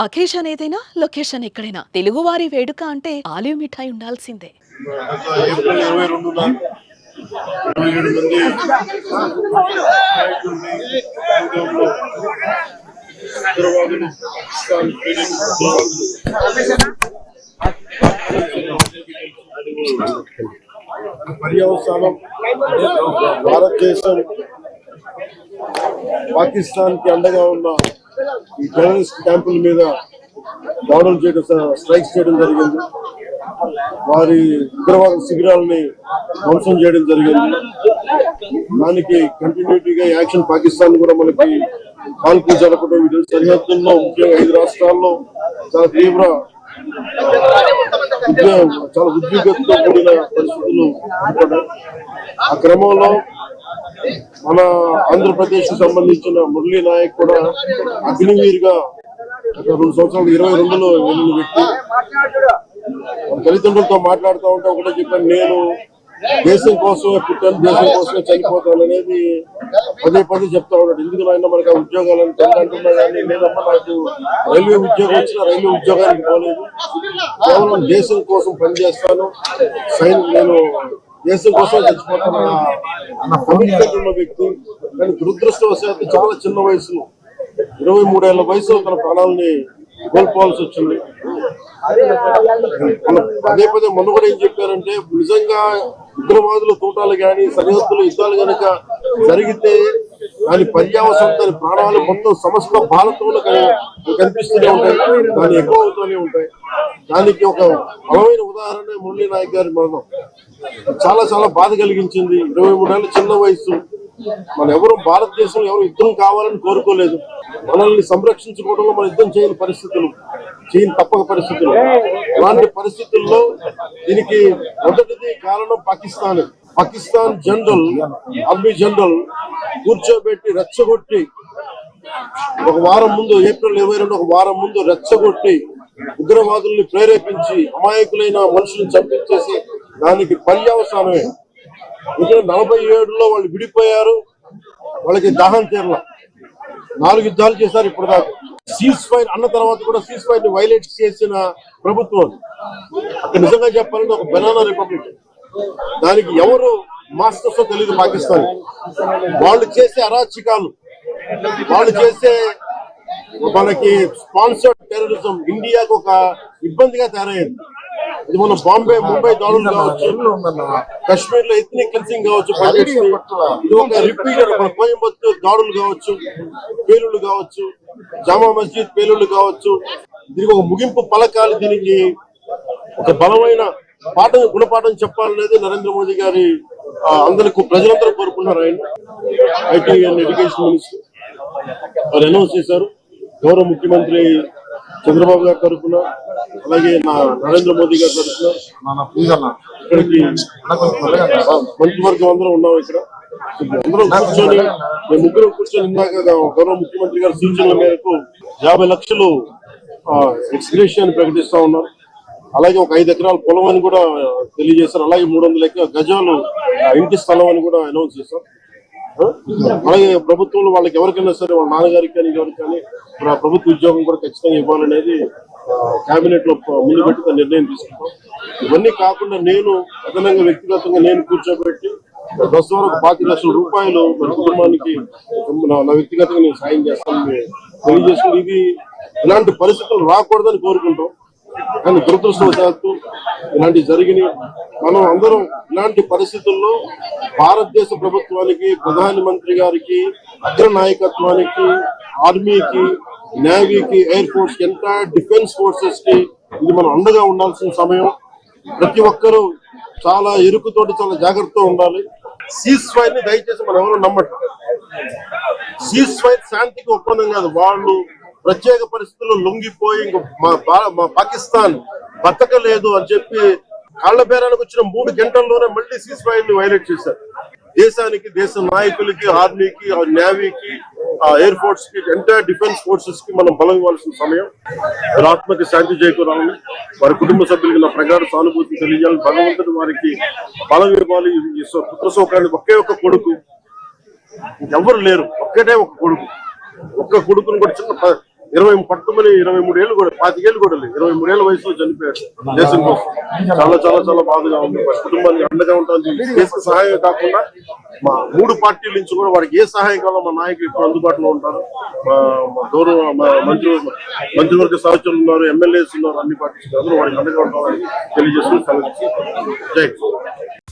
Occasion ఏదైనా location ఎక్కడైనా తెలుగువారి వేడుక అంటే ఆలివ్ మిఠాయి ఉండాల్సిందే. ఏప్రిల్ 22న 27 మంది ఉగ్రవాదులు పర్యవసానం భారతదేశం పాకిస్తాన్ కి అండగా ఉన్న ఈ టెర్రరిస్ట్ క్యాంపుల మీద దాడులు చేయడం, స్ట్రైక్స్ చేయడం జరిగింది. వారి ఉగ్రవాద శిబిరాలని ధ్వంసం చేయడం జరిగింది. దానికి కంటిన్యూటీగా యాక్షన్ పాకిస్తాన్ కూడా మనకి కాల్పులు జరపడం, వీటి సరిహద్దుల్లో ముఖ్యంగా 5 రాష్ట్రాల్లో చాలా తీవ్ర చాలా ఉద్విగ్నతతో కూడిన పరిస్థితులు ఏర్పడ్డాయి. ఆ క్రమంలో మన ఆంధ్రప్రదేశ్ కు సంబంధించిన మురళీ నాయక్ కూడా అగ్నివీరుగా 2 సంవత్సరాలు 22లో వెళ్ళిన వ్యక్తి. తల్లిదండ్రులతో మాట్లాడుతూ ఉంటే ఒకటే చెప్పాను, నేను దేశం కోసమే పుట్టాను, దేశం కోసమే చనిపోతాను అనేది పదే పదే చెప్తా ఉన్నాడు. ఎందుకు ఆయన మనకు ఆ ఉద్యోగాలను అంటున్నా కానీ లేదమ్మా, నాకు రైల్వే ఉద్యోగం వచ్చినా రైల్వే ఉద్యోగానికి పోలేదు, కేవలం దేశం కోసం పనిచేస్తాను, నేను దేశం కోసం చచ్చిపోతాను అన్న కమిట్మెంట్ ఉన్న వ్యక్తి. కానీ దురదృష్టవశాత్తు చాలా చిన్న వయసులో 23 ఏళ్ల వయసులో తన ప్రాణాలని కోల్పోవాల్సి వచ్చింది. పదే పదే మొన్న కూడా ఏం చెప్పారంటే, నిజంగా ఉగ్రవాదుల తూటాలు కానీ సరిహద్దుల యుద్ధాలు కనుక జరిగితే దాని పర్యావసనం, దాని ప్రాణాలు మొత్తం సమస్త భారతంలో కనిపిస్తూనే ఉంటాయి, దాన్ని ఎక్కువ అవుతూనే ఉంటాయి. దానికి ఒక బలమైన ఉదాహరణ మురళీ నాయక్ గారి మరణం. చాలా చాలా బాధ కలిగించింది. 23 ఏళ్ళ చిన్న వయసు. మన ఎవరు భారతదేశంలో ఎవరు యుద్ధం కావాలని కోరుకోలేదు. మనల్ని సంరక్షించుకోవడంలో మన యుద్ధం చేయని పరిస్థితులు, తప్పక పరిస్థితులు. అలాంటి పరిస్థితుల్లో దీనికి మొదటిది కారణం పాకిస్తాన్ జనరల్, ఆర్మీ జనరల్ కూర్చోబెట్టి రెచ్చగొట్టి ఒక వారం ముందు, ఏప్రిల్ 22 ఒక వారం ముందు రెచ్చగొట్టి ఉగ్రవాదుల్ని ప్రేరేపించి అమాయకులైన మనుషులను చంపించేసి దానికి పర్యవసానమే. ఇక్కడ 47లో వాళ్ళు విడిపోయారు, వాళ్ళకి దాహం తీరల, 4 యుద్ధాలు చేశారు ఇప్పుడు దాకా. సీజ్ ఫైర్ అన్న తర్వాత కూడా సీజ్ ఫైర్ ని వైలేట్ చేసిన ప్రభుత్వం అక్కడ. నిజంగా చెప్పాలంటే ఒక బనానా రిపబ్లిక్. దానికి ఎవరు మాస్టర్స్ తెలియదు పాకిస్తాన్. వాళ్ళు చేసే అరాచకాలు, వాళ్ళు చేసే మనకి స్పాన్సర్డ్ టెర్రరిజం ఇండియాకు ఒక ఇబ్బందిగా తయారైంది. ఇది మన ముంబై దాడులు కావచ్చు, కశ్మీర్ లో ఎథ్నిక్ క్లెన్సింగ్ కావచ్చు, ఇది ఒక రిపీటెడ్ కోయంబత్తూర్ దాడులు కావచ్చు, పేలుళ్లు కావచ్చు, జామా మస్జిద్ పేలుళ్లు కావచ్చు. దీనికి ఒక ముగింపు పలకాలి, దీనికి ఒక బలమైన గుణపాఠం చెప్పాలనేది నరేంద్ర మోదీ గారి అందరికీ ప్రజలందరూ కోరుకున్నారు. ఆయన ఐటీ అండ్ ఎడ్యుకేషన్ మినిస్టర్ వారు అనౌన్స్ చేశారు. గౌరవ ముఖ్యమంత్రి చంద్రబాబు గారి తరఫున, అలాగే నరేంద్ర మోదీ గారి తరఫున ఇక్కడికి మంత్రివర్గం అందరం ఉన్నాం. ఇక్కడ అందరం కూర్చొని, మేము ముగ్గురు కూర్చొని ఇందాక గౌరవ ముఖ్యమంత్రి గారి సూచనల మేరకు 50 లక్షలు ఎక్స్గ్రేషియా ప్రకటిస్తా ఉన్నారు. అలాగే ఒక 5 ఎకరాల పొలం అని కూడా తెలియజేశారు. అలాగే 300 గజాలు ఇంటి స్థలం అని కూడా అనౌన్స్ చేశారు. అలాగే ప్రభుత్వంలో వాళ్ళకి ఎవరికైనా సరే, వాళ్ళ నాన్నగారికి కానీ ఎవరికి కానీ ప్రభుత్వ ఉద్యోగం కూడా ఖచ్చితంగా ఇవ్వాలనేది కేబినెట్ లో ముందు పెట్టి నిర్ణయం తీసుకుంటాం. ఇవన్నీ కాకుండా నేను అదనంగా వ్యక్తిగతంగా నేను కూర్చోబెట్టి ప్రస్తుతం ఒక 25 లక్షల రూపాయలు మన కుటుంబానికి నా వ్యక్తిగతంగా నేను సాయం చేస్తానని తెలియజేసుకుని, ఇది ఇలాంటి పరిస్థితులు రాకూడదని కోరుకుంటాం. కానీ దురదృష్టవశాత్తు ఇలాంటివి జరిగినాయి. మనం అందరం ఇలాంటి పరిస్థితుల్లో భారతదేశ ప్రభుత్వానికి, ప్రధానమంత్రి గారికి, అగ్ర నాయకత్వానికి, ఆర్మీకి, నేవీకి, air force, entire defence forces కి ఇది మనం అండగా ఉండాల్సిన సమయం. ప్రతి ఒక్కరూ చాలా ఎరుకుతోటి చాలా జాగ్రత్తగా ఉండాలి. సీజ్ ఫైర్ ని దయచేసి మనం ఎవరు నమ్మటం. సీజ్ ఫైర్ శాంతికి ఒప్పందం కాదు. వాళ్ళు ప్రత్యేక పరిస్థితుల్లో లొంగిపోయి మా పాకిస్తాన్ బతకలేదు అని చెప్పి కాళ్ల బేరానికి వచ్చిన 3 గంటల్లోనే మళ్ళీ సీజ్ ఫైర్ ని వైలేట్ చేశారు. దేశానికి, దేశ నాయకులకి, ఆర్మీకి, నేవీకి, ఎయిర్ ఫోర్స్ కి, ఎంటైర్ డిఫెన్స్ ఫోర్సెస్ కి మనం బలం ఇవ్వాల్సిన సమయం. వారి ఆత్మకి శాంతి చేకూరాలని, వారి కుటుంబ సభ్యులకి నా ప్రగాఢ సానుభూతి తెలియాలని, భగవంతుడు వారికి బలం ఇవ్వాలి. పుత్ర శోకానికి ఒకే ఒక కొడుకు, ఎవరు లేరు, ఒక్కటే ఒక కొడుకు. ఒక్క కొడుకుని కూడా చిన్న పట్టుమని 23 ఏళ్ళు కూడా 25 ఏళ్ళు కూడా లేదు, 23 ఏళ్ళ వయసులో చనిపోయాడు దేశం కోసం. చాలా చాలా చాలా బాధగా ఉంది. మా కుటుంబానికి అండగా ఉంటుంది. దేశ సహాయం కాకుండా మా 3 పార్టీల నుంచి కూడా వారికి ఏ సహాయం కావాలో మా నాయకులు ఇప్పుడు అందుబాటులో ఉంటారు. మా గౌరవ మంత్రివర్గ సహచరులు ఉన్నారు, ఎమ్మెల్యేస్ ఉన్నారు, అన్ని పార్టీస్ అందరూ వారికి అండగా ఉంటారని తెలియజేస్తూ జై హింద్.